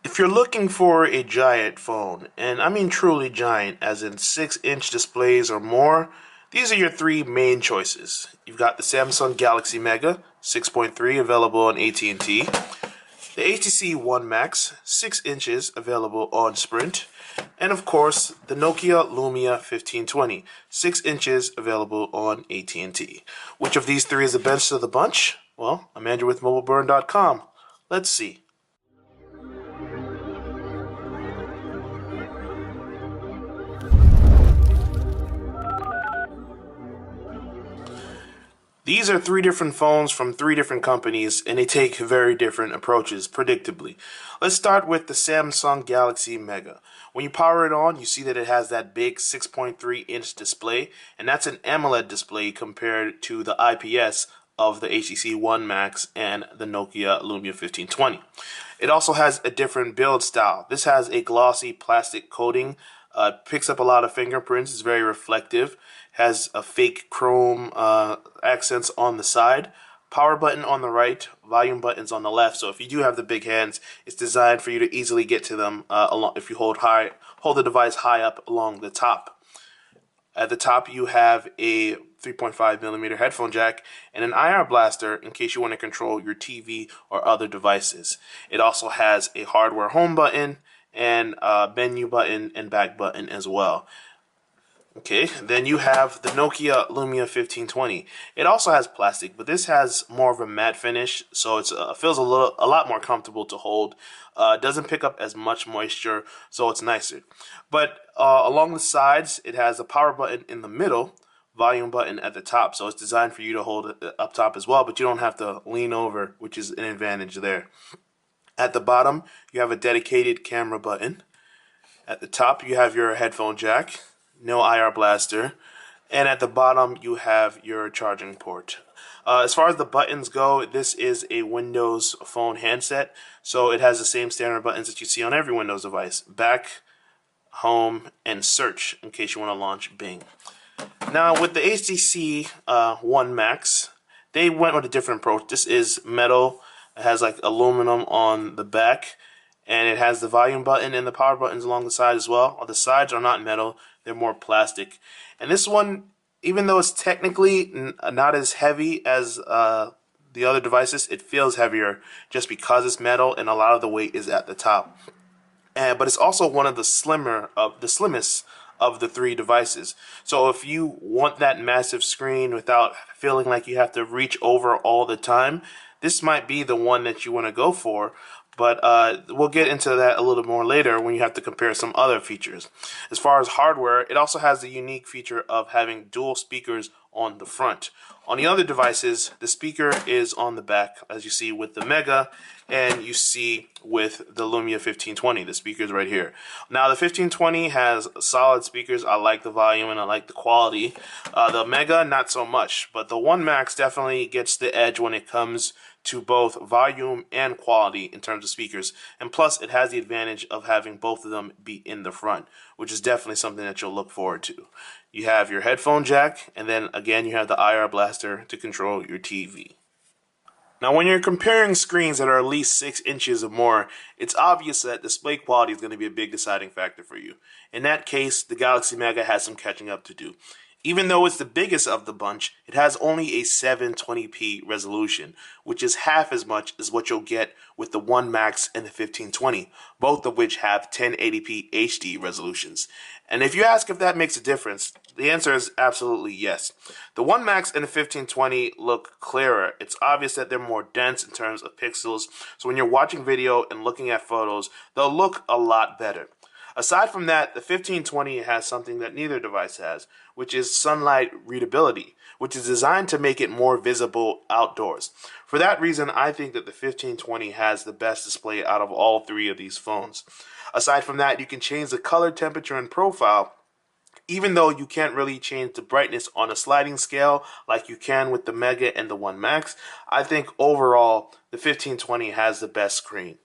If you're looking for a giant phone, and I mean truly giant, as in 6-inch displays or more, these are your three main choices. You've got the Samsung Galaxy Mega 6.3 available on AT&T, the HTC One Max 6 inches available on Sprint, and of course the Nokia Lumia 1520 6 inches available on AT&T. Which of these three is the best of the bunch? Well, I'm Andrew with MobileBurn.com. Let's see. These are three different phones from three different companies, and they take very different approaches, predictably. Let's start with the Samsung Galaxy Mega. When you power it on, you see that it has that big 6.3-inch display, and that's an AMOLED display compared to the IPS of the HTC One Max and the Nokia Lumia 1520. It also has a different build style. This has a glossy plastic coating, picks up a lot of fingerprints, is very reflective, has a fake chrome accents on the side, power button on the right, volume buttons on the left. So if you do have the big hands, it's designed for you to easily get to them if you hold the device high up along the top. At the top, you have a 3.5mm headphone jack and an IR blaster in case you want to control your TV or other devices. It also has a hardware home button and a menu button and back button as well. Okay, then you have the Nokia Lumia 1520. It also has plastic, but this has more of a matte finish, so it feels a lot more comfortable to hold. Doesn't pick up as much moisture, so it's nicer. But along the sides, it has a power button in the middle, volume button at the top, so it's designed for you to hold it up top as well, but you don't have to lean over, which is an advantage there. At the bottom, you have a dedicated camera button. At the top, you have your headphone jack. No IR blaster, and at the bottom you have your charging port. As far as the buttons go, this is a Windows Phone handset, so it has the same standard buttons that you see on every Windows device: back, home, and search in case you want to launch Bing. Now with the HTC One Max, they went with a different approach. This is metal. It has like aluminum on the back, and it has the volume button and the power buttons along the side as well. The sides are not metal, they're more plastic. And this one, even though it's technically not as heavy as the other devices, it feels heavier just because it's metal and a lot of the weight is at the top. But it's also one of the slimmest of the three devices. So if you want that massive screen without feeling like you have to reach over all the time, this might be the one that you want to go for. But we'll get into that a little more later when you have to compare some other features. As far as hardware, it also has the unique feature of having dual speakers on the front. On the other devices, the speaker is on the back, as you see with the Mega, and you see with the Lumia 1520. The speaker's right here. Now, the 1520 has solid speakers. I like the volume and I like the quality. The Mega, not so much, but the One Max definitely gets the edge when it comes to both volume and quality in terms of speakers. And plus, it has the advantage of having both of them be in the front, which is definitely something that you'll look forward to. You have your headphone jack, and then again, you have the IR blaster to control your TV. Now, when you're comparing screens that are at least 6 inches or more, it's obvious that display quality is going to be a big deciding factor for you. In that case, the Galaxy Mega has some catching up to do. Even though it's the biggest of the bunch, it has only a 720p resolution, which is half as much as what you'll get with the One Max and the 1520, both of which have 1080p HD resolutions. And if you ask if that makes a difference, the answer is absolutely yes. The One Max and the 1520 look clearer. It's obvious that they're more dense in terms of pixels, so when you're watching video and looking at photos, they'll look a lot better. Aside from that, the 1520 has something that neither device has, which is sunlight readability, which is designed to make it more visible outdoors. For that reason, I think that the 1520 has the best display out of all three of these phones. Aside from that, you can change the color temperature and profile, even though you can't really change the brightness on a sliding scale like you can with the Mega and the One Max. I think overall, the 1520 has the best screen.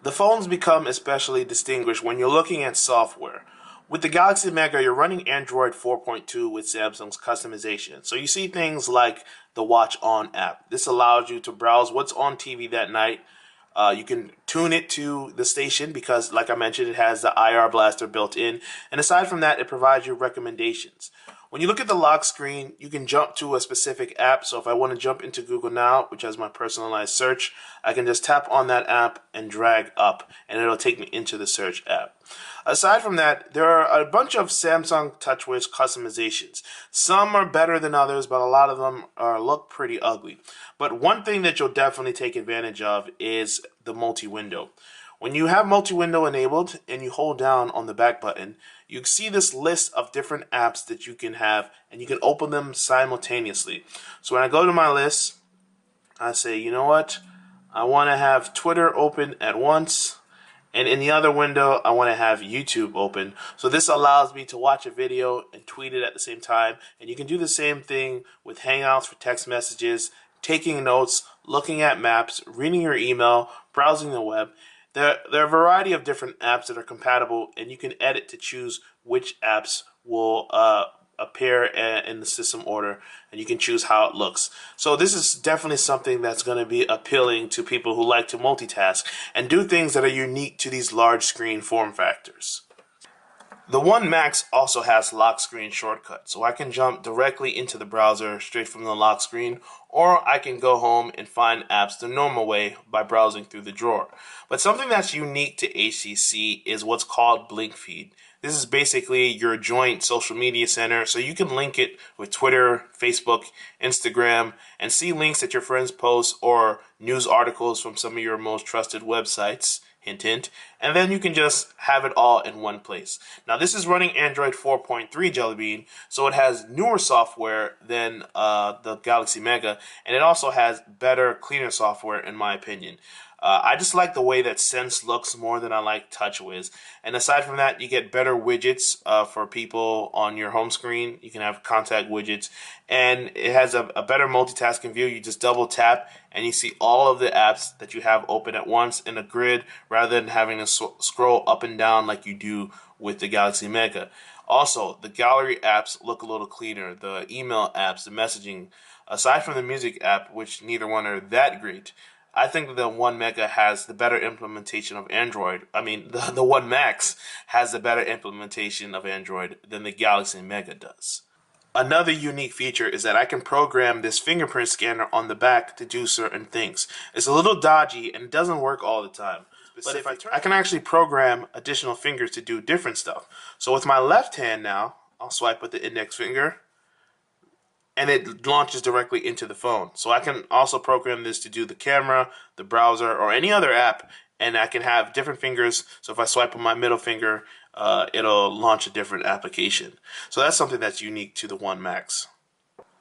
The phones become especially distinguished when you're looking at software. With the Galaxy Mega, you're running Android 4.2 with Samsung's customization. So you see things like the Watch On app. This allows you to browse what's on TV that night, You can tune it to the station because, like I mentioned, it has the IR blaster built in. And aside from that, it provides you recommendations. When you look at the lock screen, you can jump to a specific app. So if I want to jump into Google Now, which has my personalized search, I can just tap on that app and drag up, and it'll take me into the search app. Aside from that, there are a bunch of Samsung TouchWiz customizations. Some are better than others, but a lot of them look pretty ugly. But one thing that you'll definitely take advantage of is the multi-window. When you have multi-window enabled and you hold down on the back button, you see this list of different apps that you can have, and you can open them simultaneously. So when I go to my list, I say, you know what? I want to have Twitter open at once, and in the other window, I want to have YouTube open. So this allows me to watch a video and tweet it at the same time. And you can do the same thing with Hangouts for text messages, taking notes, looking at maps, reading your email, browsing the web. There are a variety of different apps that are compatible, and you can edit to choose which apps will appear in the system order, and you can choose how it looks. So this is definitely something that's going to be appealing to people who like to multitask and do things that are unique to these large screen form factors. The One Max also has lock screen shortcut, so I can jump directly into the browser straight from the lock screen, or I can go home and find apps the normal way by browsing through the drawer. But something that's unique to HTC is what's called Blink Feed. This is basically your joint social media center, so you can link it with Twitter, Facebook, Instagram, and see links that your friends post or news articles from some of your most trusted websites. Hint, hint. And then you can just have it all in one place. Now, this is running Android 4.3 Jelly Bean, so it has newer software than the Galaxy Mega, and it also has better, cleaner software, in my opinion. I just like the way that Sense looks more than I like TouchWiz. And aside from that, you get better widgets for people on your home screen. You can have contact widgets. And it has a better multitasking view. You just double tap and you see all of the apps that you have open at once in a grid rather than having to scroll up and down like you do with the Galaxy Mega. Also, the gallery apps look a little cleaner. The email apps, the messaging, aside from the music app, which neither one are that great, I think that the One Mega has the better implementation of Android. I mean, the One Max has the better implementation of Android than the Galaxy Mega does. Another unique feature is that I can program this fingerprint scanner on the back to do certain things. It's a little dodgy and it doesn't work all the time. But if I can actually program additional fingers to do different stuff. So with my left hand now, I'll swipe with the index finger, and it launches directly into the phone. So I can also program this to do the camera, the browser, or any other app, and I can have different fingers. So if I swipe with my middle finger, it'll launch a different application. So that's something that's unique to the One Max.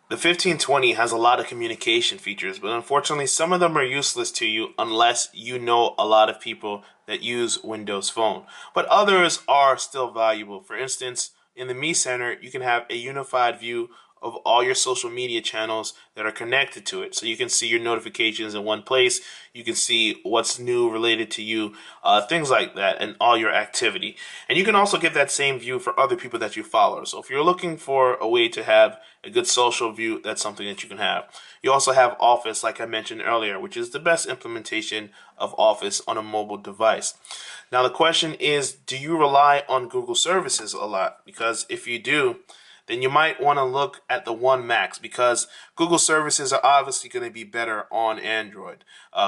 The 1520 has a lot of communication features, but unfortunately some of them are useless to you unless you know a lot of people that use Windows Phone. But others are still valuable. For instance, in the Me Center, you can have a unified view of all your social media channels that are connected to it. So you can see your notifications in one place. You can see what's new related to you, things like that, and all your activity. And you can also get that same view for other people that you follow. So if you're looking for a way to have a good social view, that's something that you can have. You also have Office, like I mentioned earlier, which is the best implementation of Office on a mobile device. Now the question is, do you rely on Google services a lot? Because if you do, then you might want to look at the One Max, because Google services are obviously going to be better on Android.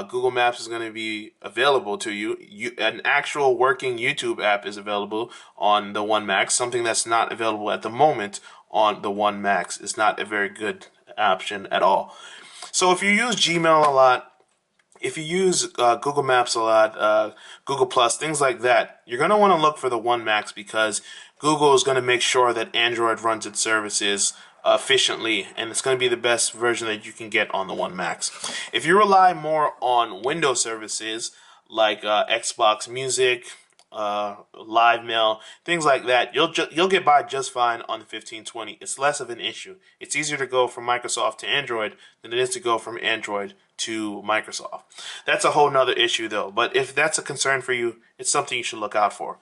Google Maps is going to be available to you. An actual working YouTube app is available on the One Max, something that's not available at the moment on the One Max. It's not a very good option at all. So if you use Gmail a lot, if you use Google Maps a lot, Google Plus, things like that, you're going to want to look for the One Max, because Google is going to make sure that Android runs its services efficiently, and it's going to be the best version that you can get on the One Max. If you rely more on Windows services like Xbox Music, Live Mail, things like that, you'll get by just fine on the 1520. It's less of an issue. It's easier to go from Microsoft to Android than it is to go from Android to Microsoft. That's a whole nother issue though, but if that's a concern for you, it's something you should look out for.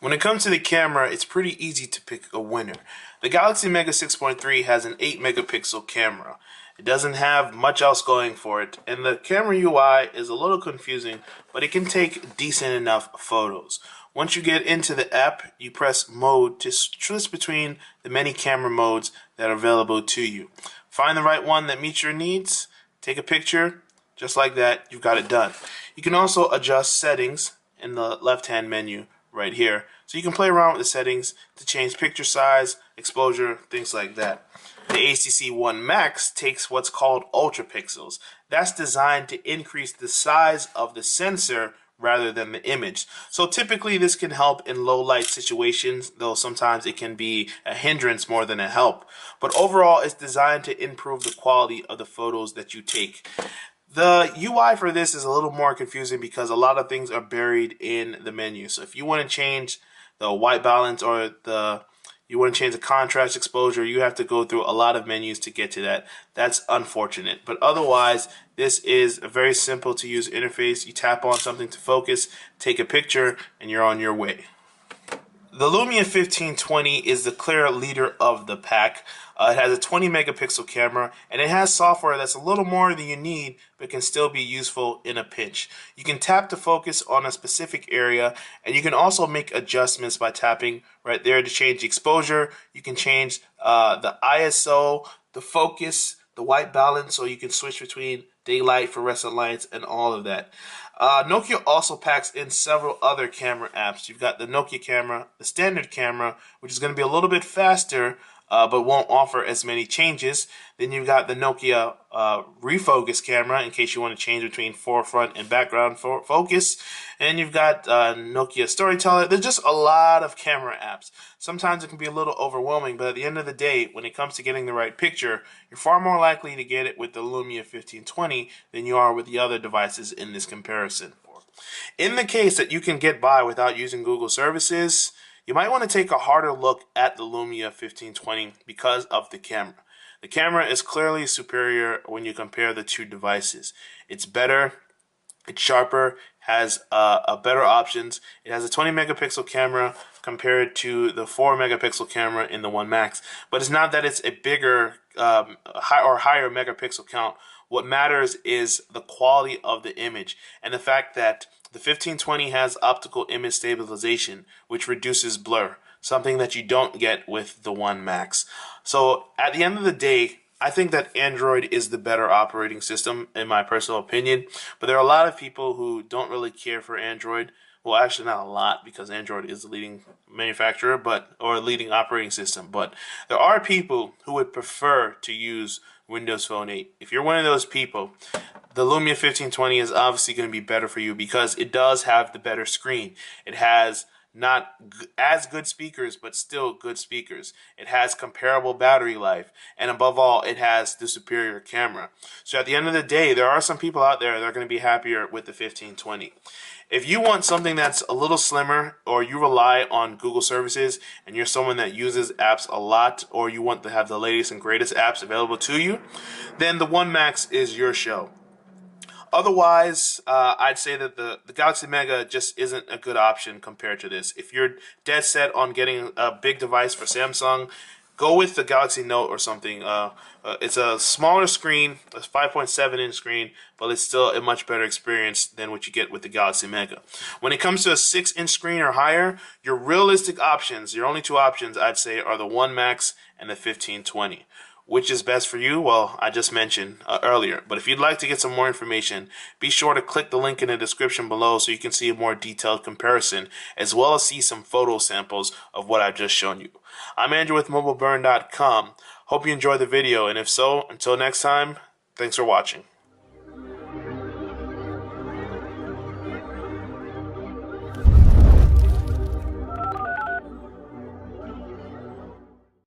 When it comes to the camera, it's pretty easy to pick a winner. The Galaxy Mega 6.3 has an 8 megapixel camera, It doesn't have much else going for it, and the camera UI is a little confusing, but it can take decent enough photos. Once you get into the app, you press mode to switch between the many camera modes that are available to you. Find the right one that meets your needs, take a picture, just like that, you've got it done. You can also adjust settings in the left-hand menu right here. So you can play around with the settings to change picture size, exposure, things like that. The HTC One Max takes what's called ultra pixels. That's designed to increase the size of the sensor rather than the image. So typically this can help in low light situations, though sometimes it can be a hindrance more than a help. But overall, it's designed to improve the quality of the photos that you take. The UI for this is a little more confusing because a lot of things are buried in the menu. So if you want to change the white balance or you want to change the contrast exposure, you have to go through a lot of menus to get to that. That's unfortunate. But otherwise, this is a very simple to use interface. You tap on something to focus, take a picture, and you're on your way. The Lumia 1520 is the clear leader of the pack. It has a 20 megapixel camera, and it has software that's a little more than you need, but can still be useful in a pinch. You can tap to focus on a specific area, and you can also make adjustments by tapping right there to change the exposure. You can change the ISO, the focus, the white balance, so you can switch between daylight, fluorescent lights, and all of that. Nokia also packs in several other camera apps. You've got the Nokia camera, the standard camera, which is going to be a little bit faster, but won't offer as many changes. Then you've got the Nokia refocus camera in case you want to change between forefront and background focus. And you've got Nokia Storyteller. There's just a lot of camera apps. Sometimes it can be a little overwhelming, but at the end of the day, when it comes to getting the right picture, you're far more likely to get it with the Lumia 1520 than you are with the other devices in this comparison. In the case that you can get by without using Google services, you might want to take a harder look at the Lumia 1520 because of the camera. The camera is clearly superior when you compare the two devices. It's better, it's sharper, has better options. It has a 20 megapixel camera compared to the 4 megapixel camera in the One Max. But it's not that it's a bigger higher megapixel count. What matters is the quality of the image and the fact that the 1520 has optical image stabilization, which reduces blur, something that you don't get with the One Max. So at the end of the day, I think that Android is the better operating system, in my personal opinion. But there are a lot of people who don't really care for Android. Well, actually not a lot, because Android is the leading manufacturer, or leading operating system. But there are people who would prefer to use Windows Phone 8. If you're one of those people, the Lumia 1520 is obviously going to be better for you because it does have the better screen. It has not as good speakers, but still good speakers. It has comparable battery life, and above all, it has the superior camera. So at the end of the day, there are some people out there that are going to be happier with the 1520. If you want something that's a little slimmer, or you rely on Google services and you're someone that uses apps a lot, or you want to have the latest and greatest apps available to you, then the One Max is your show. Otherwise, I'd say that the Galaxy Mega just isn't a good option compared to this. If you're dead set on getting a big device for Samsung, go with the Galaxy Note or something. It's a smaller screen, a 5.7-inch screen, but it's still a much better experience than what you get with the Galaxy Mega. When it comes to a 6-inch screen or higher, your realistic options, your only two options, I'd say, are the One Max and the 1520. Which is best for you? Well, I just mentioned earlier. But if you'd like to get some more information, be sure to click the link in the description below so you can see a more detailed comparison, as well as see some photo samples of what I've just shown you. I'm Andrew with MobileBurn.com. Hope you enjoyed the video, and if so, until next time, thanks for watching.